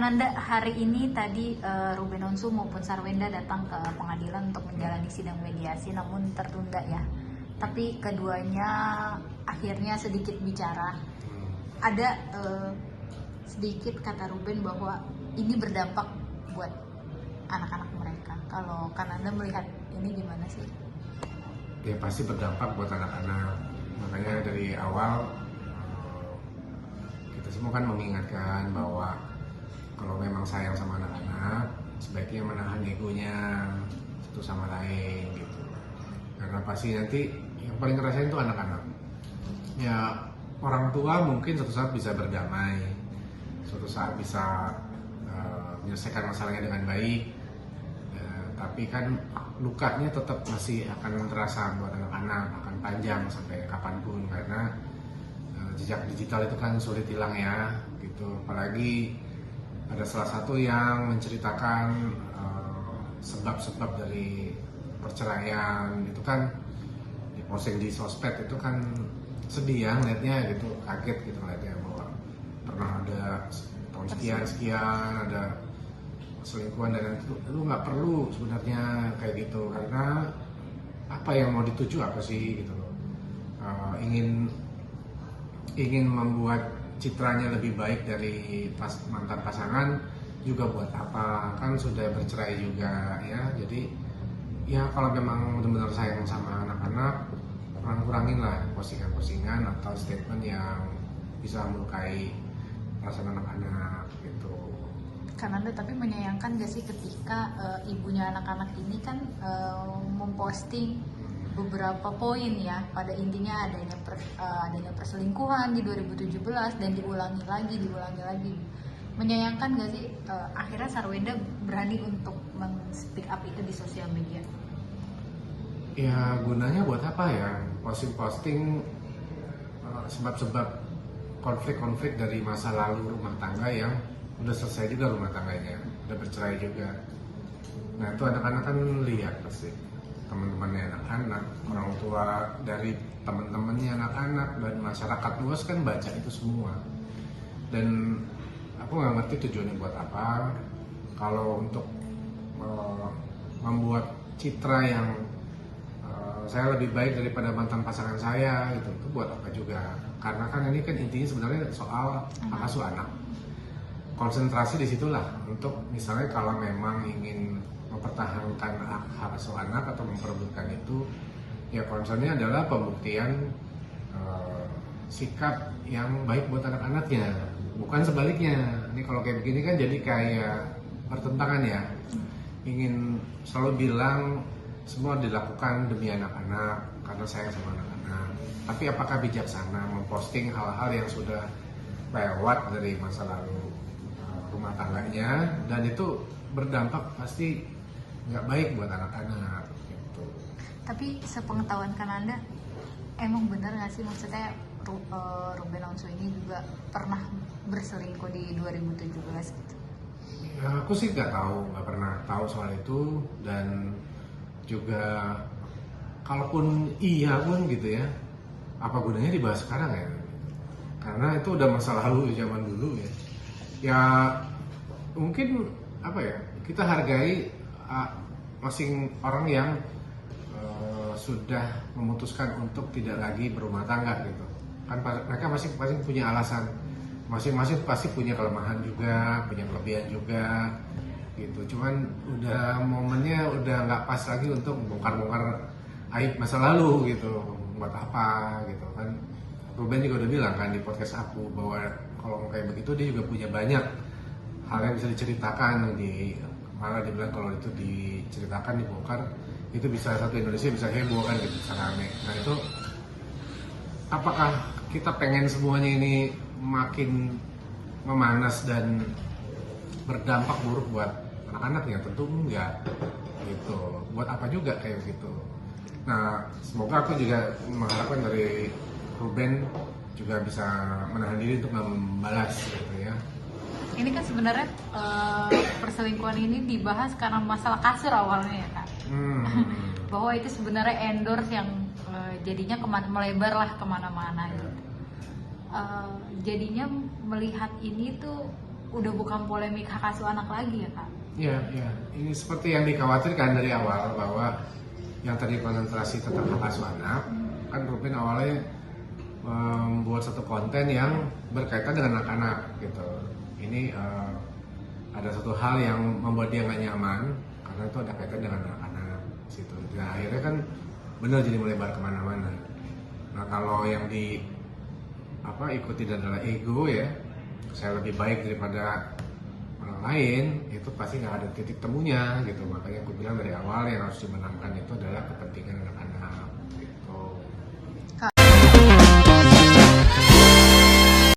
Kananda, hari ini tadi Ruben Onsu maupun Sarwenda datang ke pengadilan untuk menjalani sidang mediasi, namun tertunda ya. Tapi keduanya akhirnya sedikit bicara. Ada sedikit kata Ruben bahwa ini berdampak buat anak-anak mereka. Kalau Kananda melihat ini gimana sih? Ya pasti berdampak buat anak-anak. Makanya dari awal kita semua kan mengingatkan bahwa kalau memang sayang sama anak-anak, sebaiknya menahan egonya satu sama lain gitu. Karena pasti nanti yang paling ngerasain itu anak-anak. Ya orang tua mungkin suatu saat bisa berdamai, suatu saat bisa menyelesaikan masalahnya dengan baik. Tapi kan lukanya tetap masih akan terasa buat anak-anak, akan panjang sampai kapanpun, karena jejak digital itu kan sulit hilang ya gitu. Apalagi ada salah satu yang menceritakan sebab-sebab dari perceraian itu kan diposting di sosmed, itu kan sedih ya ngeliatnya gitu, kaget gitu ngeliatnya bahwa pernah ada tahun sekian ada selingkuhan, dan itu lu nggak perlu sebenarnya kayak gitu, karena apa yang mau dituju apa sih gitu loh. Ingin membuat citranya lebih baik dari mantan pasangan juga buat apa, kan sudah bercerai juga ya. Jadi ya kalau memang benar-benar sayang sama anak-anak, kurangin lah postingan-postingan atau statement yang bisa melukai perasaan anak-anak gitu. Kananda, tapi menyayangkan gak sih ketika ibunya anak-anak ini kan memposting beberapa poin ya, pada intinya adanya perselingkuhan di 2017 dan diulangi lagi. Menyayangkan gak sih akhirnya Sarwenda berani untuk men-speak up itu di sosial media? Ya gunanya buat apa ya posting sebab-sebab konflik-konflik dari masa lalu rumah tangga yang udah selesai juga rumah tangganya, udah bercerai juga. Nah itu anak-anak kan lihat pasti, teman-temannya anak-anak, orang tua dari teman-temannya anak-anak, dan masyarakat luas kan baca itu semua. Dan aku nggak ngerti tujuannya buat apa. Kalau untuk membuat citra yang saya lebih baik daripada mantan pasangan saya itu buat apa juga? Karena kan ini kan intinya sebenarnya soal hak asuh anak. Konsentrasi disitulah untuk misalnya kalau memang ingin mempertahankan hak asuh anak atau memperebutkan itu, ya concernnya adalah pembuktian sikap yang baik buat anak-anaknya, bukan sebaliknya. Ini kalau kayak begini kan jadi kayak pertentangan ya, ingin selalu bilang semua dilakukan demi anak-anak karena sayang sama anak-anak, tapi apakah bijaksana memposting hal-hal yang sudah lewat dari masa lalu rumah tangganya, dan itu berdampak pasti nggak baik buat anak-anak gitu. Tapi sepengetahuan Kananda, emang benar nggak sih, maksudnya Ruben Onsu ini juga pernah berselingkuh di 2017 gitu? Ya, aku sih nggak pernah tahu soal itu, dan juga kalaupun iya pun gitu ya, apa gunanya dibahas sekarang ya? Karena itu udah masa lalu zaman dulu ya. Ya mungkin apa ya, kita hargai masing orang yang sudah memutuskan untuk tidak lagi berumah tangga gitu kan. Mereka masing-masing punya alasan, masing-masing pasti punya kelemahan juga, punya kelebihan juga gitu. Cuman udah momennya udah nggak pas lagi untuk bongkar-bongkar aib masa lalu gitu, buat apa gitu kan. Ruben juga udah bilang kan di podcast aku bahwa kalau kayak begitu dia juga punya banyak hal yang bisa diceritakan, malah dia bilang kalau itu diceritakan, dibongkar, itu bisa satu Indonesia bisa heboh kan gitu, bisa rame. Nah itu apakah kita pengen semuanya ini makin memanas dan berdampak buruk buat anak-anak? Ya tentu enggak gitu. Buat apa juga kayak gitu. Nah semoga aku juga mengharapkan dari Ruben juga bisa menahan diri untuk membalas gitu ya. Ini kan sebenarnya perselingkuhan ini dibahas karena masalah kasur awalnya ya Kak. Bahwa itu sebenarnya endorse yang jadinya melebar lah kemana-mana gitu. Jadinya melihat ini tuh udah bukan polemik hak asuh anak lagi ya Kak? Ya, ya. Ini seperti yang dikhawatirkan dari awal bahwa yang tadi konsentrasi tentang hak asuh anak, kan Ruben awalnya membuat satu konten yang berkaitan dengan anak-anak gitu. Ini ada satu hal yang membuat dia nggak nyaman karena itu ada kaitan dengan anak-anak situ. Dan akhirnya kan benar jadi melebar kemana-mana. Nah kalau yang ikuti adalah ego ya, saya lebih baik daripada orang lain, itu pasti nggak ada titik temunya gitu. Makanya aku bilang dari awal yang harus dimenangkan itu adalah kepentingan anak-anak.